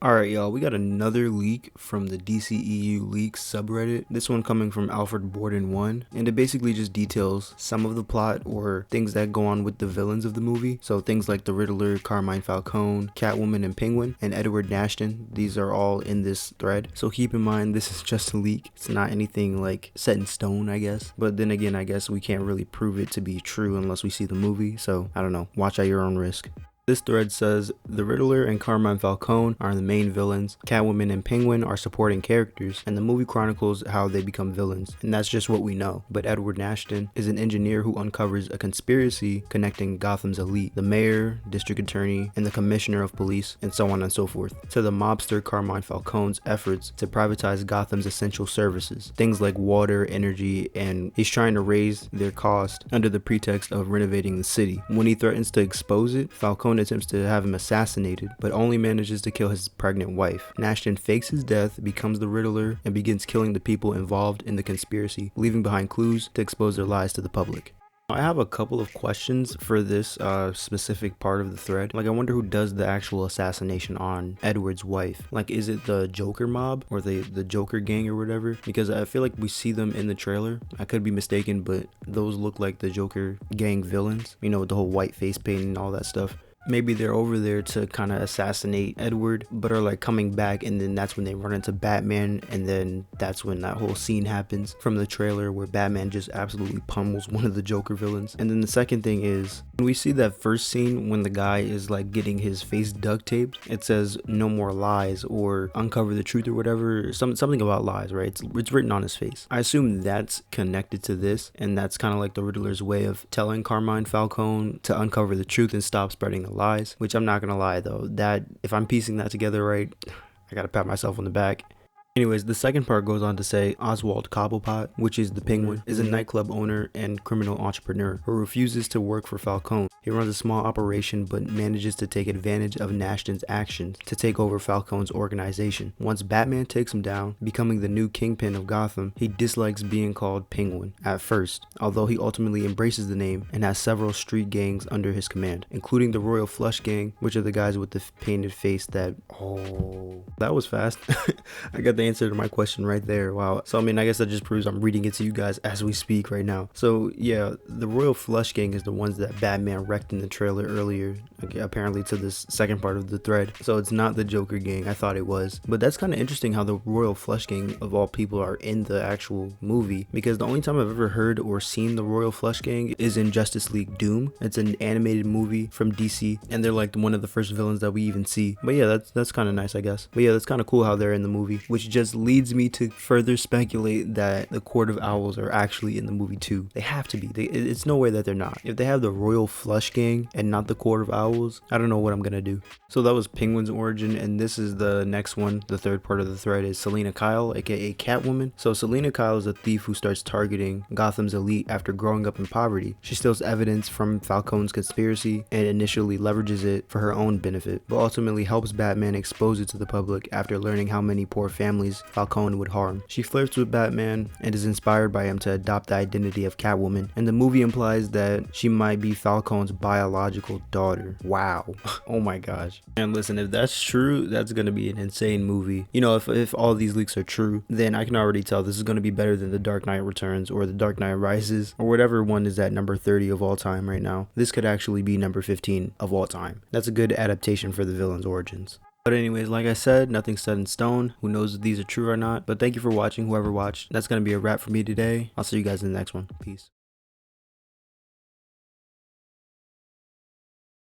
Alright, y'all, we got another leak from the DCEU leaks subreddit. This one coming from Alfred Borden1, and it basically just details some of the plot or things that go on with the villains of the movie. So things like the Riddler, Carmine Falcone, Catwoman and Penguin, and Edward Nashton. These are all in this thread. So keep in mind, this is just a leak. It's not anything like set in stone, I guess. But then again, I guess we can't really prove it to be true unless we see the movie. So I don't know. Watch at your own risk. This thread says, the Riddler and Carmine Falcone are the main villains, Catwoman and Penguin are supporting characters, and the movie chronicles how they become villains, and that's just what we know. But Edward Nashton is an engineer who uncovers a conspiracy connecting Gotham's elite, the mayor, district attorney, and the commissioner of police, and so on and so forth, to the mobster Carmine Falcone's efforts to privatize Gotham's essential services, things like water, energy, and he's trying to raise their cost under the pretext of renovating the city. When he threatens to expose it, Falcone attempts to have him assassinated, but only manages to kill his pregnant wife. Nashton fakes his death, becomes the Riddler, and begins killing the people involved in the conspiracy, leaving behind clues to expose their lies to the public. I have a couple of questions for this specific part of the thread. Like, I wonder who does the actual assassination on Edward's wife. Like, is it the Joker mob or the Joker gang or whatever? Because I feel like we see them in the trailer. I could be mistaken, but those look like the Joker gang villains, you know, with the whole white face paint and all that stuff. Maybe they're over there to kind of assassinate Edward, but are like coming back, and then that's when they run into Batman, and then that's when that whole scene happens from the trailer where Batman just absolutely pummels one of the Joker villains. And then the second thing is, when we see that first scene when the guy is like getting his face duct taped, it says no more lies or uncover the truth or whatever, something about lies, right? It's written on his face. I assume that's connected to this, and that's kind of like the Riddler's way of telling Carmine Falcone to uncover the truth and stop spreading the lies, which I'm not gonna lie though, that if I'm piecing that together right, I gotta pat myself on the back. Anyways, the second part goes on to say Oswald Cobblepot, which is the Penguin, is a nightclub owner and criminal entrepreneur who refuses to work for Falcone. He runs a small operation but manages to take advantage of Nashton's actions to take over Falcone's organization. Once Batman takes him down, becoming the new kingpin of Gotham, he dislikes being called Penguin at first, although he ultimately embraces the name and has several street gangs under his command, including the Royal Flush Gang, which are the guys with the painted face that... Oh, that was fast. I got the answer to my question right there. Wow. So I mean, I guess that just proves I'm reading it to you guys as we speak right now. So yeah, the Royal Flush Gang is the ones that Batman wrecked in the trailer earlier, apparently to this second part of the thread. So it's not the Joker gang. I thought it was, but that's kind of interesting how the Royal Flush Gang of all people are in the actual movie, because the only time I've ever heard or seen the Royal Flush Gang is in Justice League Doom. It's an animated movie from DC, and they're like one of the first villains that we even see. But yeah, that's kind of nice, I guess. But yeah, that's kind of cool how they're in the movie, which just leads me to further speculate that the Court of Owls are actually in the movie too. They have to be. It's no way that they're not. If they have the Royal Flush Gang and not the Court of Owls, I don't know what I'm gonna do. So that was Penguin's origin, and this is the next one. The third part of the thread is Selina Kyle, aka Catwoman. So Selina Kyle is a thief who starts targeting Gotham's elite after growing up in poverty. She steals evidence from Falcone's conspiracy and initially leverages it for her own benefit, but ultimately helps Batman expose it to the public after learning how many poor families Falcone would harm. She flirts with Batman and is inspired by him to adopt the identity of Catwoman, and the movie implies that she might be Falcone's biological daughter. Wow. Oh my gosh. And listen, if that's true, that's gonna be an insane movie. You know, if all these leaks are true, then I can already tell this is gonna be better than The Dark Knight Returns or The Dark Knight Rises or whatever one is at number 30 of all time right now. This could actually be number 15 of all time. That's a good adaptation for the villain's origins. But anyways, like I said, nothing's set in stone. Who knows if these are true or not. But thank you for watching, whoever watched. That's going to be a wrap for me today. I'll see you guys in the next one. Peace.